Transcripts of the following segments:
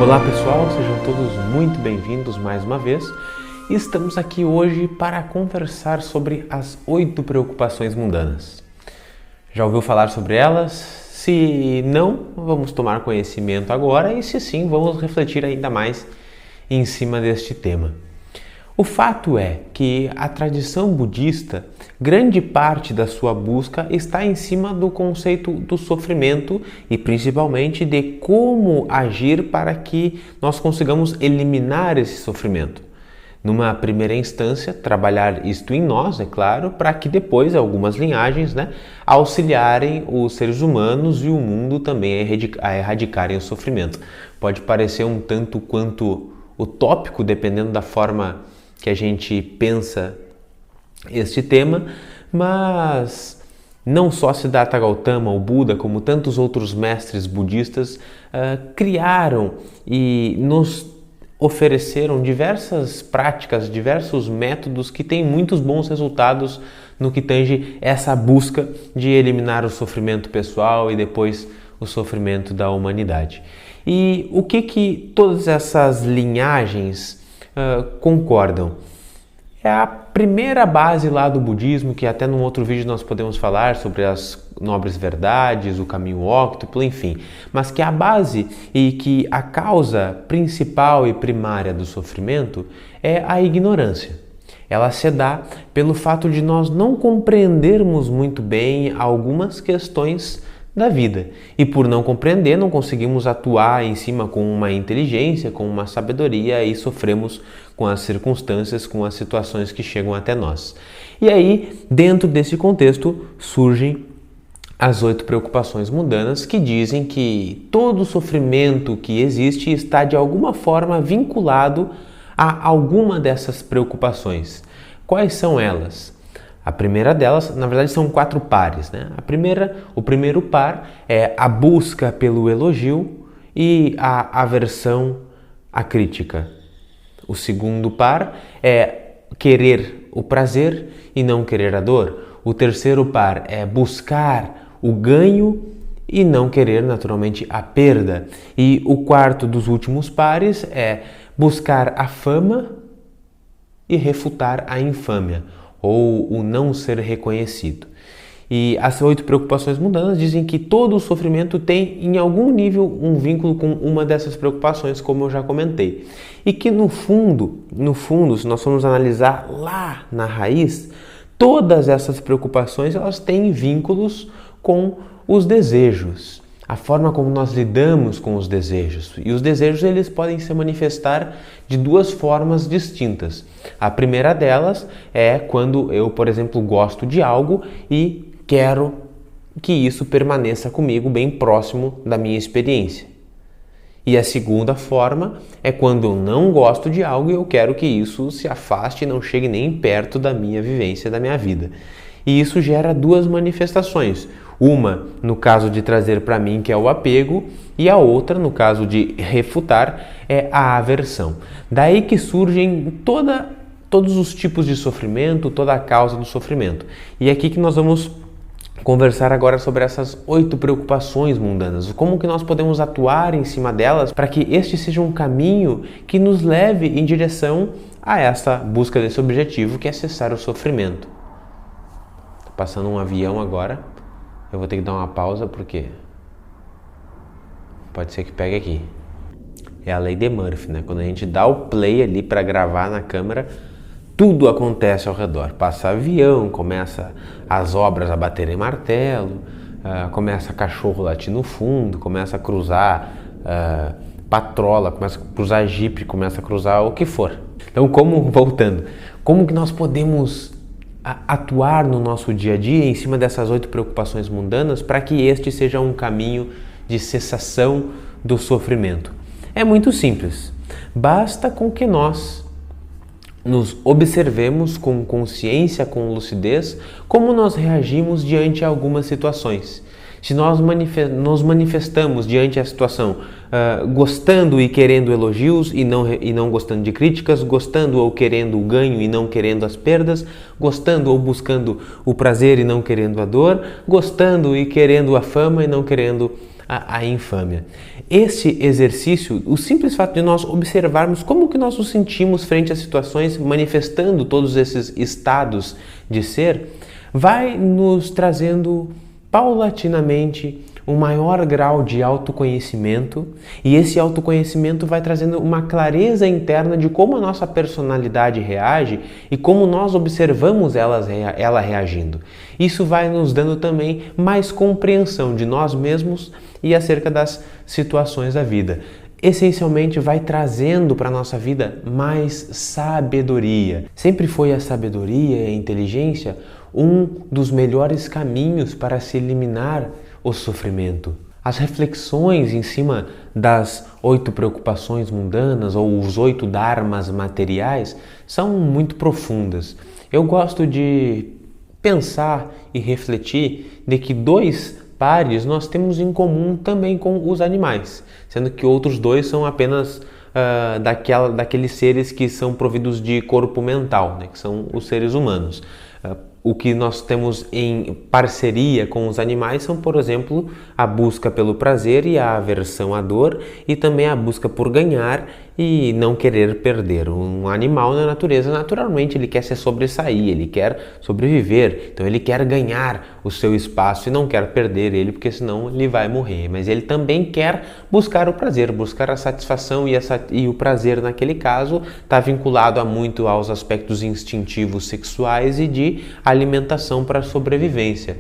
Olá pessoal, sejam todos muito bem-vindos mais uma vez. Estamos aqui hoje para conversar sobre as 8 preocupações mundanas. Já ouviu falar sobre elas? Se não, vamos tomar conhecimento agora e se sim, vamos refletir ainda mais em cima deste tema. O fato é que a tradição budista, grande parte da sua busca está em cima do conceito do sofrimento e principalmente de como agir para que nós consigamos eliminar esse sofrimento. Numa primeira instância, trabalhar isto em nós, é claro, para que depois algumas linhagens auxiliarem os seres humanos e o mundo também a erradicarem o sofrimento. Pode parecer um tanto quanto utópico, dependendo da forma que a gente pensa este tema, mas não só Siddhartha Gautama, o Buda, como tantos outros mestres budistas criaram e nos ofereceram diversas práticas, diversos métodos que têm muitos bons resultados no que tange essa busca de eliminar o sofrimento pessoal e depois o sofrimento da humanidade. E o que todas essas linhagens concordam? É a primeira base lá do budismo, que até num outro vídeo nós podemos falar sobre as nobres verdades, o caminho óctuplo, enfim. Mas que a base e que a causa principal e primária do sofrimento é a ignorância. Ela se dá pelo fato de nós não compreendermos muito bem algumas questões da vida. E por não compreender, não conseguimos atuar em cima com uma inteligência, com uma sabedoria e sofremos com as circunstâncias, com as situações que chegam até nós. E aí, dentro desse contexto, surgem as 8 preocupações mundanas que dizem que todo sofrimento que existe está de alguma forma vinculado a alguma dessas preocupações. Quais são elas? A primeira delas, na verdade, são 4 pares, o primeiro par é a busca pelo elogio e a aversão à crítica. O segundo par é querer o prazer e não querer a dor. O terceiro par é buscar o ganho e não querer, naturalmente, a perda. E o quarto dos últimos pares é buscar a fama e refutar a infâmia, ou o não ser reconhecido. E as 8 preocupações mundanas dizem que todo o sofrimento tem, em algum nível, um vínculo com uma dessas preocupações, como eu já comentei. E que no fundo, se nós formos analisar lá na raiz, todas essas preocupações elas têm vínculos com os desejos. A forma como nós lidamos com os desejos. E os desejos eles podem se manifestar de 2 formas distintas. A primeira delas é quando eu, por exemplo, gosto de algo e quero que isso permaneça comigo bem próximo da minha experiência. E a segunda forma é quando eu não gosto de algo e eu quero que isso se afaste e não chegue nem perto da minha vivência, da minha vida. E isso gera 2 manifestações. Uma, no caso de trazer para mim, que é o apego, e a outra, no caso de refutar, é a aversão. Daí que surgem todos os tipos de sofrimento, toda a causa do sofrimento. E é aqui que nós vamos conversar agora sobre essas 8 preocupações mundanas, como que nós podemos atuar em cima delas para que este seja um caminho que nos leve em direção a essa busca desse objetivo, que é cessar o sofrimento. Tá passando um avião agora. Eu vou ter que dar uma pausa porque pode ser que pegue aqui. É a lei de Murphy, Quando a gente dá o play ali para gravar na câmera, tudo acontece ao redor. Passa avião, começa as obras a baterem martelo, começa cachorro latir no fundo, começa a cruzar patrola, começa a cruzar jipe, começa a cruzar o que for. Então, voltando, como que nós podemos atuar no nosso dia a dia em cima dessas 8 preocupações mundanas para que este seja um caminho de cessação do sofrimento? É muito simples. Basta com que nós nos observemos com consciência, com lucidez, como nós reagimos diante a algumas situações. Se nós nos manifestamos diante da situação gostando e querendo elogios e não gostando de críticas, gostando ou querendo o ganho e não querendo as perdas, gostando ou buscando o prazer e não querendo a dor, gostando e querendo a fama e não querendo a infâmia. Esse exercício, o simples fato de nós observarmos como que nós nos sentimos frente às situações, manifestando todos esses estados de ser, vai nos trazendo paulatinamente um maior grau de autoconhecimento, e esse autoconhecimento vai trazendo uma clareza interna de como a nossa personalidade reage e como nós observamos ela reagindo. Isso vai nos dando também mais compreensão de nós mesmos e acerca das situações da vida. Essencialmente vai trazendo para a nossa vida mais sabedoria. Sempre foi a sabedoria e a inteligência um dos melhores caminhos para se eliminar o sofrimento. As reflexões em cima das 8 preocupações mundanas ou os 8 dharmas materiais são muito profundas. Eu gosto de pensar e refletir de que 2 pares nós temos em comum também com os animais, sendo que outros 2 são apenas daqueles seres que são providos de corpo mental, né, que são os seres humanos. O que nós temos em parceria com os animais são, por exemplo, a busca pelo prazer e a aversão à dor, e também a busca por ganhar e não querer perder. Um animal na natureza, naturalmente, ele quer se sobressair, ele quer sobreviver, então ele quer ganhar o seu espaço e não quer perder ele, porque senão ele vai morrer. Mas ele também quer buscar o prazer, buscar a satisfação, e o prazer, naquele caso, está vinculado muito aos aspectos instintivos sexuais e de alimentação para a sobrevivência.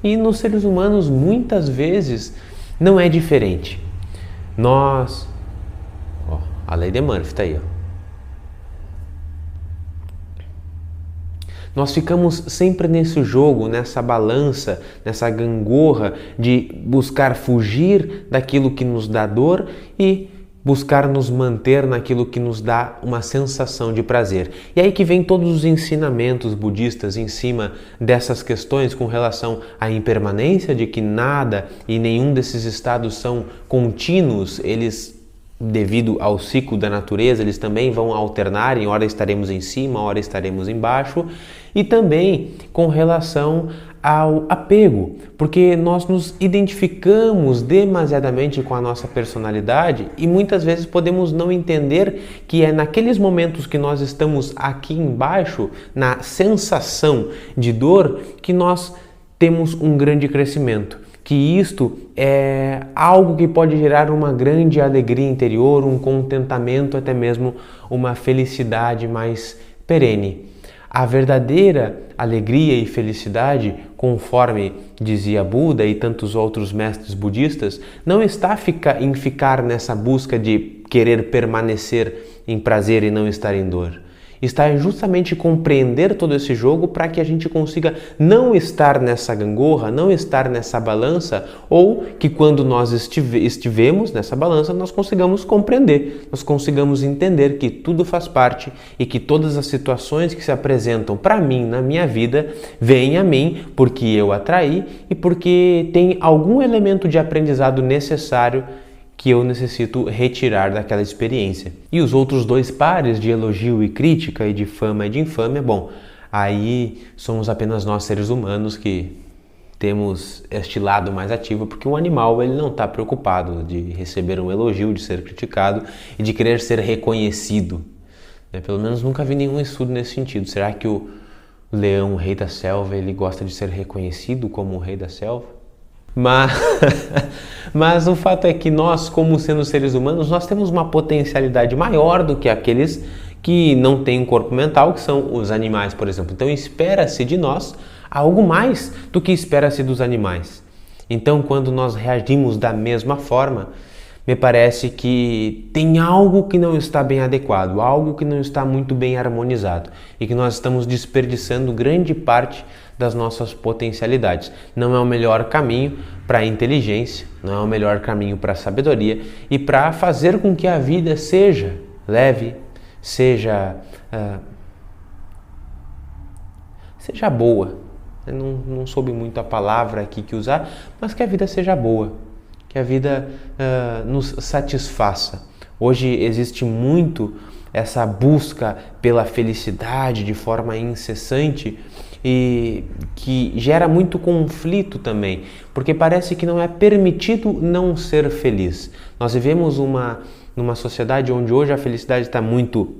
E nos seres humanos, muitas vezes, não é diferente. A lei de Murphy está aí, Nós ficamos sempre nesse jogo, nessa balança, nessa gangorra de buscar fugir daquilo que nos dá dor e buscar nos manter naquilo que nos dá uma sensação de prazer. E aí que vem todos os ensinamentos budistas em cima dessas questões com relação à impermanência, de que nada e nenhum desses estados são contínuos, eles, devido ao ciclo da natureza, eles também vão alternar, em hora estaremos em cima, hora estaremos embaixo, e também com relação ao apego, porque nós nos identificamos demasiadamente com a nossa personalidade e muitas vezes podemos não entender que é naqueles momentos que nós estamos aqui embaixo, na sensação de dor, que nós temos um grande crescimento. Que isto é algo que pode gerar uma grande alegria interior, um contentamento, até mesmo uma felicidade mais perene. A verdadeira alegria e felicidade, conforme dizia Buda e tantos outros mestres budistas, não está em ficar nessa busca de querer permanecer em prazer e não estar em dor. Está justamente compreender todo esse jogo para que a gente consiga não estar nessa gangorra, não estar nessa balança, ou que quando nós estivemos nessa balança, nós consigamos compreender, nós consigamos entender que tudo faz parte e que todas as situações que se apresentam para mim na minha vida vêm a mim porque eu atraí e porque tem algum elemento de aprendizado necessário que eu necessito retirar daquela experiência. E os outros 2 pares de elogio e crítica e de fama e de infâmia, bom, aí somos apenas nós seres humanos que temos este lado mais ativo, porque um animal ele não está preocupado de receber um elogio, de ser criticado e de querer ser reconhecido. Pelo menos nunca vi nenhum estudo nesse sentido. Será que o leão, o rei da selva, ele gosta de ser reconhecido como o rei da selva? Mas o fato é que nós, como sendo seres humanos, nós temos uma potencialidade maior do que aqueles que não têm um corpo mental, que são os animais, por exemplo. Então espera-se de nós algo mais do que espera-se dos animais. Então quando nós reagimos da mesma forma, me parece que tem algo que não está bem adequado, algo que não está muito bem harmonizado e que nós estamos desperdiçando grande parte das nossas potencialidades. Não é o melhor caminho para a inteligência, não é o melhor caminho para a sabedoria e para fazer com que a vida seja leve, seja boa. Eu não soube muito a palavra aqui que usar, mas que a vida seja boa, que a vida nos satisfaça. Hoje existe muito essa busca pela felicidade de forma incessante e que gera muito conflito também, porque parece que não é permitido não ser feliz. Nós vivemos numa sociedade onde hoje a felicidade está muito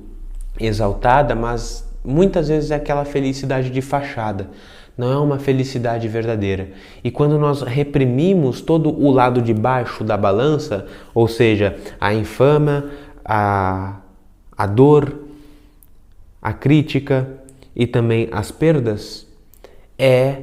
exaltada, mas muitas vezes é aquela felicidade de fachada, não é uma felicidade verdadeira. E quando nós reprimimos todo o lado de baixo da balança, ou seja, a infâmia, a dor, a crítica e também as perdas, é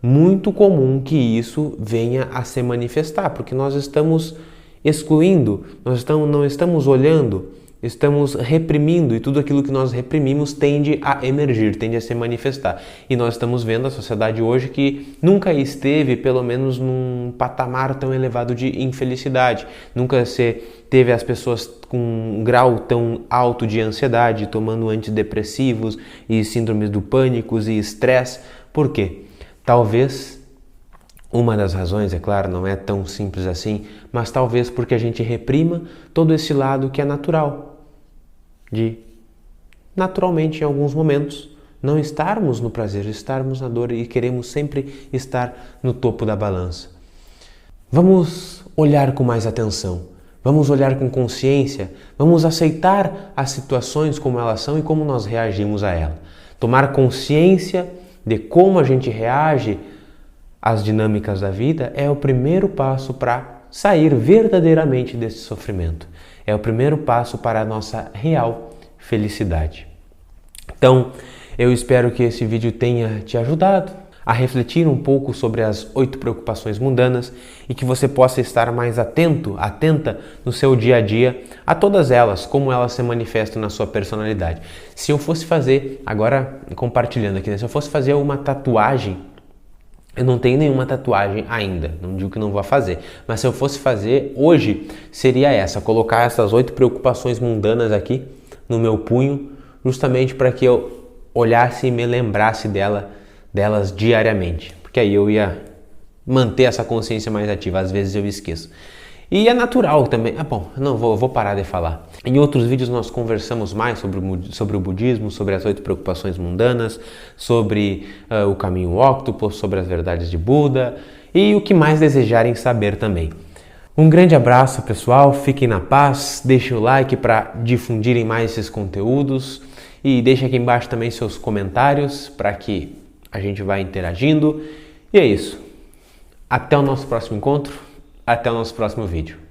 muito comum que isso venha a se manifestar, porque nós estamos excluindo, não estamos olhando, estamos reprimindo, e tudo aquilo que nós reprimimos tende a emergir, tende a se manifestar. E nós estamos vendo a sociedade hoje que nunca esteve, pelo menos, num patamar tão elevado de infelicidade. Nunca se teve as pessoas com um grau tão alto de ansiedade, tomando antidepressivos e síndromes do pânico e estresse. Por quê? Talvez uma das razões, é claro, não é tão simples assim, mas talvez porque a gente reprima todo esse lado que é natural, de naturalmente em alguns momentos não estarmos no prazer, estarmos na dor e queremos sempre estar no topo da balança. Vamos olhar com mais atenção, vamos olhar com consciência, vamos aceitar as situações como elas são e como nós reagimos a elas. Tomar consciência de como a gente reage às dinâmicas da vida é o primeiro passo para sair verdadeiramente desse sofrimento. É o primeiro passo para a nossa real felicidade. Então, eu espero que esse vídeo tenha te ajudado a refletir um pouco sobre as 8 preocupações mundanas e que você possa estar mais atenta no seu dia a dia a todas elas, como elas se manifestam na sua personalidade. Se eu fosse fazer, agora compartilhando aqui, se eu fosse fazer uma tatuagem, eu não tenho nenhuma tatuagem ainda, não digo que não vou fazer, mas se eu fosse fazer hoje, seria essa, colocar essas 8 preocupações mundanas aqui no meu punho, justamente para que eu olhasse e me lembrasse delas diariamente, porque aí eu ia manter essa consciência mais ativa, às vezes eu esqueço. E é natural também, vou parar de falar. Em outros vídeos nós conversamos mais sobre o budismo, sobre as 8 preocupações mundanas, sobre o caminho Octopus, sobre as verdades de Buda e o que mais desejarem saber também. Um grande abraço, pessoal, fiquem na paz, deixem o like para difundirem mais esses conteúdos e deixem aqui embaixo também seus comentários para que a gente vá interagindo. E é isso. Até o nosso próximo encontro. Até o nosso próximo vídeo.